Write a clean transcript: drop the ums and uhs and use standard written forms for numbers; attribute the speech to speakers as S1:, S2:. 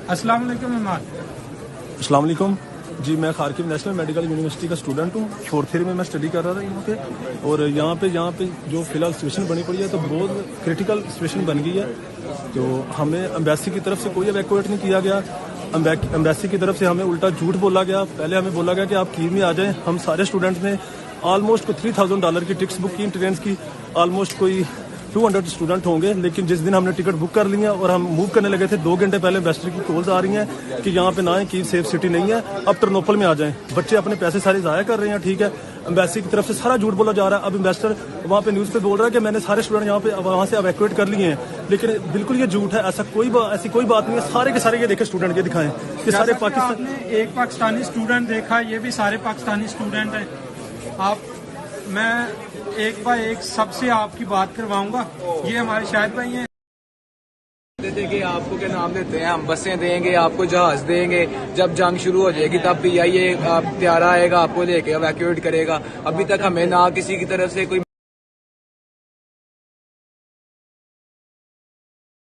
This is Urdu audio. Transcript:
S1: السلام علیکم عماد.
S2: السلام علیکم جی. میں خارکیو نیشنل میڈیکل یونیورسٹی کا اسٹوڈنٹ ہوں. 4th ایئر میں اسٹڈی کر رہا تھا یہاں پہ. اور یہاں پہ جو فی الحال سچویشن بنی پڑی ہے تو بہت کرٹیکل سچویشن بن گئی ہے. تو ہمیں امبیسی کی طرف سے کوئی ایویکویٹ نہیں کیا گیا. امبیسی کی طرف سے ہمیں الٹا جھوٹ بولا گیا. پہلے ہمیں بولا گیا کہ آپ کیو میں آ جائیں. ہم سارے اسٹوڈنٹس نے آلموسٹ کوئی $3,000 کی ٹکٹس بک کی ٹرینس کی. آلموسٹ کوئی 200 اسٹوڈنٹ ہوں گے. لیکن جس دن ہم نے ٹکٹ بک کر لی ہیں اور ہم موو کرنے لگے تھے 2 گھنٹے پہلے امبیسڈر کی کالز آ رہی ہیں کہ یہاں پہ نہ آئیں, کی سیف سٹی نہیں ہے, اب ٹرنوپل میں آ جائیں. بچے اپنے پیسے سارے ضائع کر رہے ہیں. ٹھیک ہے, امبیسی کی طرف سے سارا جھوٹ بولا جا رہا ہے. اب امبیسڈر وہاں پہ نیوز پہ بول رہا ہے کہ میں نے سارے اسٹوڈنٹ یہاں پہ وہاں سے ایویکویٹ کر لیے ہیں. لیکن بالکل یہ جھوٹ ہے. ایسی کوئی بات نہیں ہے. سارے کے سارے یہ دیکھیں اسٹوڈنٹ, یہ دکھائیں کہ سارے
S1: آپ نے ایک پاکستانی اسٹوڈنٹ دیکھا, یہ بھی سارے پاکستانی اسٹوڈنٹ ہیں. میں ایک بائی ایک سب سے آپ کی بات کرواؤں گا. یہ ہمارے شاہد بھائی ہیں.
S3: کہ آپ کو کیا نام دیتے ہیں, ہم بسیں دیں گے, آپ کو جہاز دیں گے. جب جنگ شروع ہو جائے گی تب بھی آئیے, طیارہ آئے گا آپ کو لے کے ایویکویٹ کرے گا. ابھی تک ہمیں نہ کسی کی طرف سے کوئی